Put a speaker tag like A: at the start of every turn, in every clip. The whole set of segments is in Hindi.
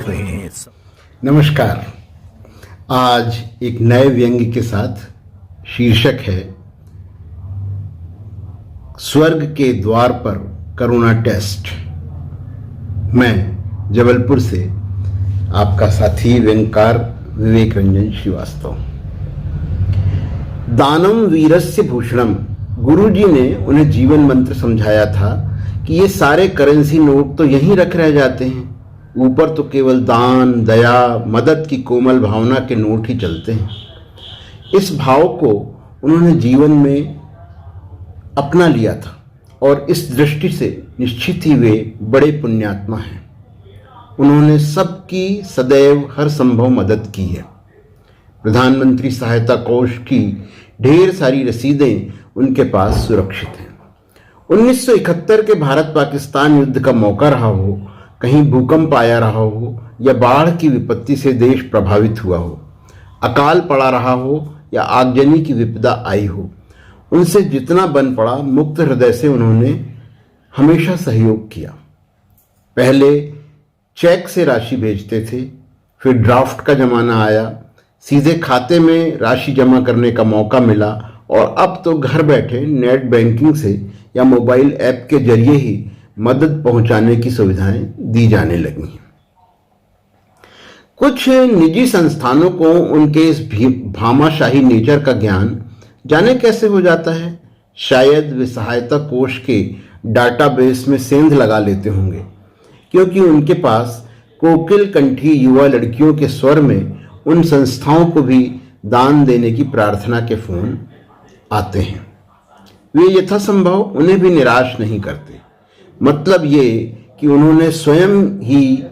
A: देख रहे हैं।
B: नमस्कार। आज एक नए व्यंग्य के साथ। शीर्षक है स्वर्ग के द्वार पर कोरोना टेस्ट। मैं जबलपुर से आपका साथी व्यंग्यकार विवेक रंजन श्रीवास्तव। दानम वीरस्य भूषणम। गुरुजी ने उन्हें जीवन मंत्र समझाया था कि ये सारे करेंसी नोट तो यहीं रख रह जाते हैं, ऊपर तो केवल दान, दया, मदद की कोमल भावना के नोट ही चलते हैं। इस भाव को उन्होंने जीवन में अपना लिया था और इस दृष्टि से निश्चित ही वे बड़े पुण्यात्मा हैं। उन्होंने सबकी सदैव हर संभव मदद की है। प्रधानमंत्री सहायता कोष की ढेर सारी रसीदें उनके पास सुरक्षित हैं। 1971 के भारत पाकिस्तान युद्ध का मौका रहा हो, कहीं भूकंप आया रहा हो या बाढ़ की विपत्ति से देश प्रभावित हुआ हो, अकाल पड़ा रहा हो या आगजनी की विपदा आई हो, उनसे जितना बन पड़ा मुक्त हृदय से उन्होंने हमेशा सहयोग किया। पहले चेक से राशि भेजते थे, फिर ड्राफ्ट का जमाना आया, सीधे खाते में राशि जमा करने का मौका मिला और अब तो घर बैठे नेट बैंकिंग से या मोबाइल ऐप के जरिए ही मदद पहुंचाने की सुविधाएं दी जाने लगी हैं। कुछ निजी संस्थानों को उनके इस भामाशाही नेचर का ज्ञान जाने कैसे हो जाता है। शायद वे सहायता कोष के डाटाबेस में सेंध लगा लेते होंगे, क्योंकि उनके पास कोकिल कंठी युवा लड़कियों के स्वर में उन संस्थाओं को भी दान देने की प्रार्थना के फोन आते हैं। वे यथासंभव उन्हें भी निराश नहीं करते। मतलब ये कि उन्होंने स्वयं ही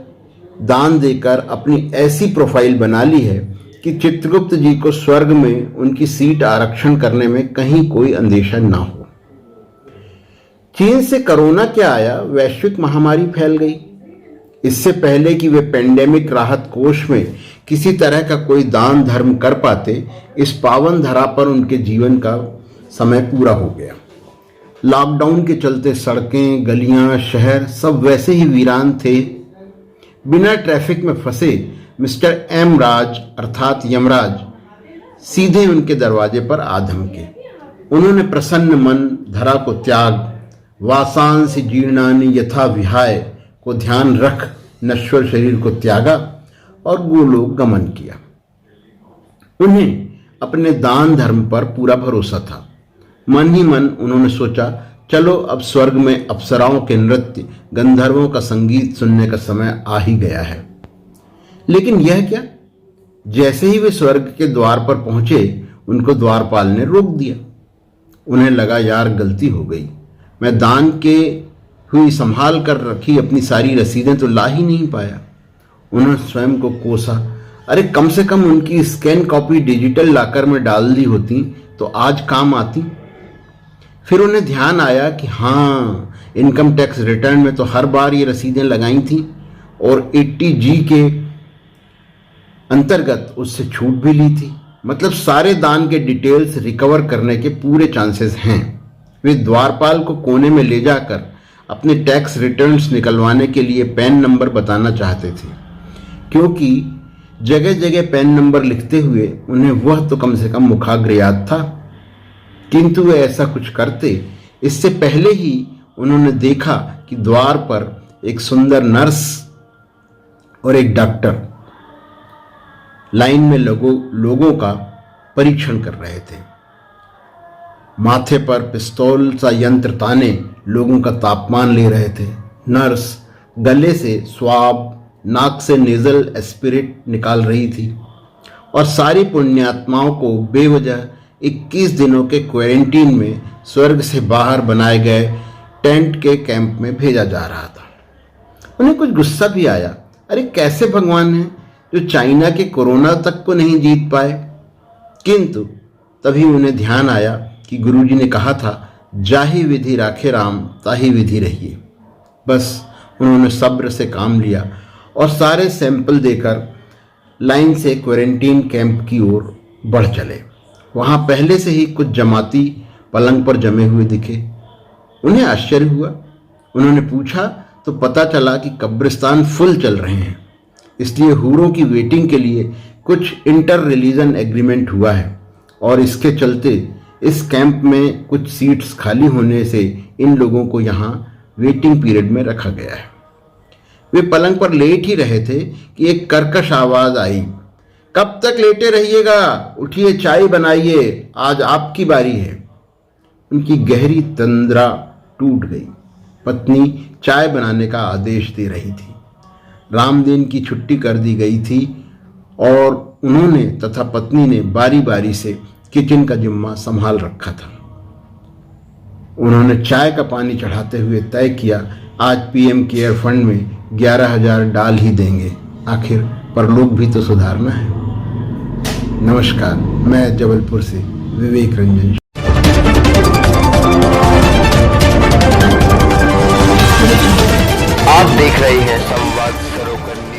B: दान देकर अपनी ऐसी प्रोफाइल बना ली है कि चित्रगुप्त जी को स्वर्ग में उनकी सीट आरक्षण करने में कहीं कोई अंदेशा ना हो। चीन से कोरोना क्या आया, वैश्विक महामारी फैल गई। इससे पहले कि वे पेंडेमिक राहत कोष में किसी तरह का कोई दान धर्म कर पाते, इस पावन धरा पर उनके जीवन का समय पूरा हो गया। लॉकडाउन के चलते सड़कें, गलियां, शहर सब वैसे ही वीरान थे। बिना ट्रैफिक में फंसे मिस्टर एम राज अर्थात यमराज सीधे उनके दरवाजे पर आ धमके। उन्होंने प्रसन्न मन धरा को त्याग, वासांसि जीर्णानि यथा विहाय को ध्यान रख नश्वर शरीर को त्यागा और गोलोक गमन किया। उन्हें अपने दान धर्म पर पूरा भरोसा था। मन ही मन उन्होंने सोचा, चलो अब स्वर्ग में अप्सराओं के नृत्य, गंधर्वों का संगीत सुनने का समय आ ही गया है। लेकिन यह क्या, जैसे ही वे स्वर्ग के द्वार पर पहुंचे, उनको द्वारपाल ने रोक दिया। उन्हें लगा, यार गलती हो गई, मैं दान के हुई संभाल कर रखी अपनी सारी रसीदें तो ला ही नहीं पाया। उन्होंने स्वयं को कोसा, अरे कम से कम उनकी स्कैन कॉपी डिजिटल लॉकर में डाल दी होती तो आज काम आती। फिर उन्हें ध्यान आया कि हाँ, इनकम टैक्स रिटर्न में तो हर बार ये रसीदें लगाई थी और 80G के अंतर्गत उससे छूट भी ली थी। मतलब सारे दान के डिटेल्स रिकवर करने के पूरे चांसेस हैं। वे द्वारपाल को कोने में ले जाकर अपने टैक्स रिटर्न्स निकलवाने के लिए पैन नंबर बताना चाहते थे, क्योंकि जगह जगह पैन नंबर लिखते हुए उन्हें वह तो कम से कम मुखाग्र याद था। किंतु वे ऐसा कुछ करते इससे पहले ही उन्होंने देखा कि द्वार पर एक सुंदर नर्स और एक डॉक्टर लाइन में लोगों का परीक्षण कर रहे थे। माथे पर पिस्तौल सा यंत्र ताने लोगों का तापमान ले रहे थे। नर्स गले से स्वाब, नाक से नेजल एस्पिरिट निकाल रही थी और सारी पुण्यात्माओं को बेवजह 21 दिनों के क्वारंटीन में स्वर्ग से बाहर बनाए गए टेंट के कैंप में भेजा जा रहा था। उन्हें कुछ गुस्सा भी आया, अरे कैसे भगवान हैं जो चाइना के कोरोना तक को नहीं जीत पाए। किंतु तभी उन्हें ध्यान आया कि गुरुजी ने कहा था, जाहि विधि राखे राम ताहि विधि रहिए। बस उन्होंने सब्र से काम लिया और सारे सैंपल देकर लाइन से क्वारंटीन कैंप की ओर बढ़ चले। वहाँ पहले से ही कुछ जमाती पलंग पर जमे हुए दिखे। उन्हें आश्चर्य हुआ। उन्होंने पूछा तो पता चला कि कब्रिस्तान फुल चल रहे हैं। इसलिए हूरों की वेटिंग के लिए कुछ इंटर रिलीजन एग्रीमेंट हुआ है और इसके चलते इस कैंप में कुछ सीट्स खाली होने से इन लोगों को यहाँ वेटिंग पीरियड में रखा गया है। वे पलंग पर लेट ही रहे थे कि एक कर्कश आवाज आई, कब तक लेटे रहिएगा, उठिए चाय बनाइए, आज आपकी बारी है। उनकी गहरी तंद्रा टूट गई। पत्नी चाय बनाने का आदेश दे रही थी। रामदीन की छुट्टी कर दी गई थी और उन्होंने तथा पत्नी ने बारी बारी से किचन का जिम्मा संभाल रखा था। उन्होंने चाय का पानी चढ़ाते हुए तय किया, आज पीएम केयर फंड में 11,000 डाल ही देंगे, आखिर परलोक भी तो सुधारना है। नमस्कार, मैं जबलपुर से विवेक रंजन।
A: आप देख रहे हैं संवाद सरोवर न्यूज।